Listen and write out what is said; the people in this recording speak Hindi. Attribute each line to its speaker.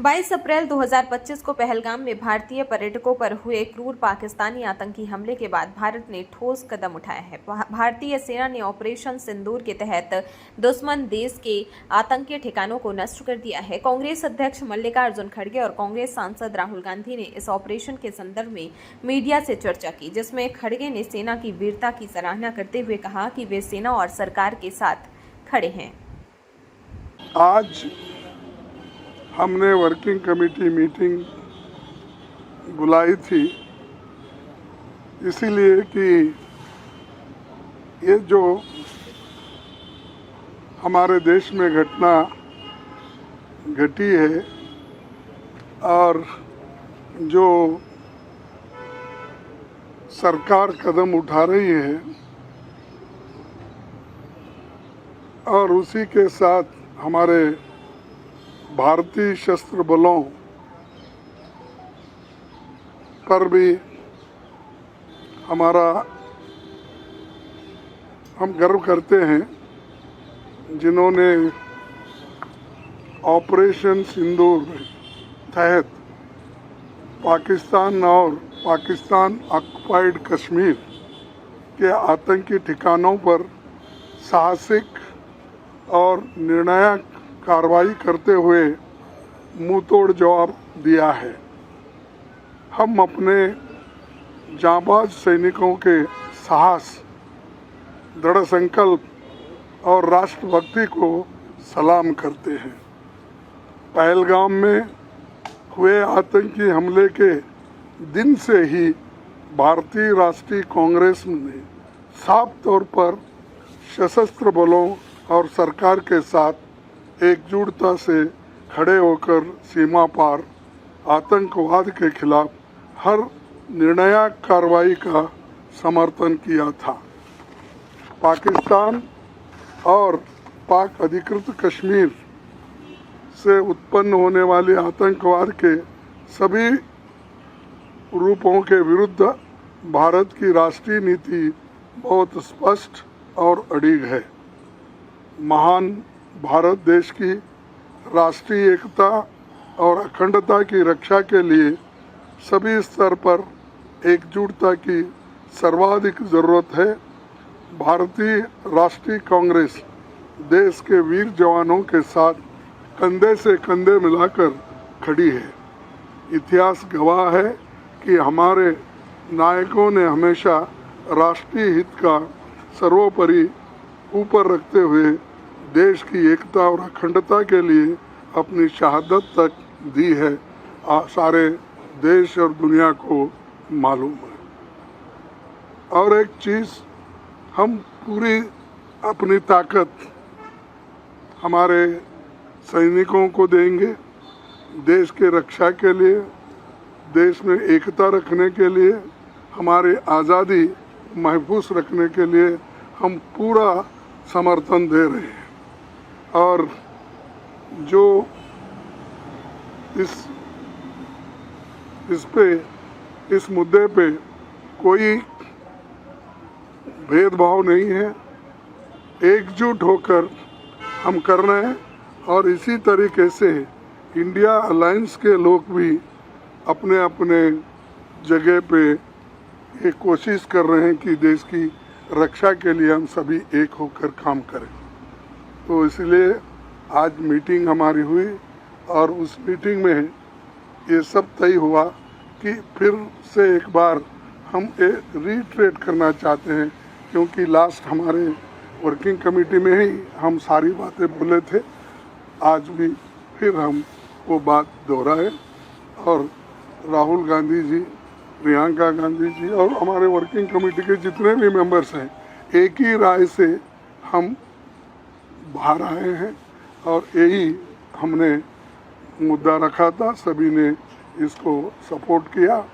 Speaker 1: 22 अप्रैल 2025 को पहलगाम में भारतीय पर्यटकों पर हुए क्रूर पाकिस्तानी आतंकी हमले के बाद भारत ने ठोस कदम उठाया है। भारतीय सेना ने ऑपरेशन सिंदूर के तहत दुश्मन देश के आतंकी ठिकानों को नष्ट कर दिया है। कांग्रेस अध्यक्ष मल्लिकार्जुन खड़गे और कांग्रेस सांसद राहुल गांधी ने इस ऑपरेशन के संदर्भ में मीडिया से चर्चा की, जिसमें खड़गे ने सेना की वीरता की सराहना करते हुए कहा कि वे सेना और सरकार के साथ खड़े हैं।
Speaker 2: आज हमने वर्किंग कमेटी मीटिंग बुलाई थी इसीलिए कि ये जो हमारे देश में घटना घटी है और जो सरकार कदम उठा रही है और उसी के साथ हमारे भारतीय सशस्त्र बलों पर भी हम गर्व करते हैं, जिन्होंने ऑपरेशन सिंदूर तहत पाकिस्तान और पाकिस्तान ऑक्युपाइड कश्मीर के आतंकी ठिकानों पर साहसिक और निर्णायक कार्रवाई करते हुए मुंहतोड़ जवाब दिया है। हम अपने जांबाज सैनिकों के साहस, दृढ़ संकल्प और राष्ट्रभक्ति को सलाम करते हैं। पहलगाम में हुए आतंकी हमले के दिन से ही भारतीय राष्ट्रीय कांग्रेस ने साफ तौर पर सशस्त्र बलों और सरकार के साथ एकजुटता से खड़े होकर सीमा पार आतंकवाद के खिलाफ हर निर्णायक कार्रवाई का समर्थन किया था। पाकिस्तान और पाक अधिकृत कश्मीर से उत्पन्न होने वाले आतंकवाद के सभी रूपों के विरुद्ध भारत की राष्ट्रीय नीति बहुत स्पष्ट और अडिग है। महान भारत देश की राष्ट्रीय एकता और अखंडता की रक्षा के लिए सभी स्तर पर एकजुटता की सर्वाधिक ज़रूरत है। भारतीय राष्ट्रीय कांग्रेस देश के वीर जवानों के साथ कंधे से कंधे मिलाकर खड़ी है। इतिहास गवाह है कि हमारे नायकों ने हमेशा राष्ट्रीय हित का सर्वोपरि ऊपर रखते हुए देश की एकता और अखंडता के लिए अपनी शहादत तक दी है। सारे देश और दुनिया को मालूम है। और एक चीज़, हम पूरी अपनी ताकत हमारे सैनिकों को देंगे। देश के रक्षा के लिए, देश में एकता रखने के लिए, हमारी आज़ादी महफूज रखने के लिए हम पूरा समर्थन दे रहे हैं। और जो इस मुद्दे पे कोई भेदभाव नहीं है, एकजुट होकर हम कर रहे हैं। और इसी तरीके से इंडिया अलायंस के लोग भी अपने अपने जगह पे ये कोशिश कर रहे हैं कि देश की रक्षा के लिए हम सभी एक होकर काम करें। तो इसलिए आज मीटिंग हमारी हुई और उस मीटिंग में ये सब तय हुआ कि फिर से एक बार हम रीट्रेट करना चाहते हैं, क्योंकि लास्ट हमारे वर्किंग कमेटी में ही हम सारी बातें बोले थे। आज भी फिर हम वो बात दोहराए और राहुल गांधी जी, प्रियंका गांधी जी और हमारे वर्किंग कमेटी के जितने भी मेंबर्स हैं, एक ही राय से हम बाहर आए हैं और यही हमने मुद्दा रखा था। सभी ने इसको सपोर्ट किया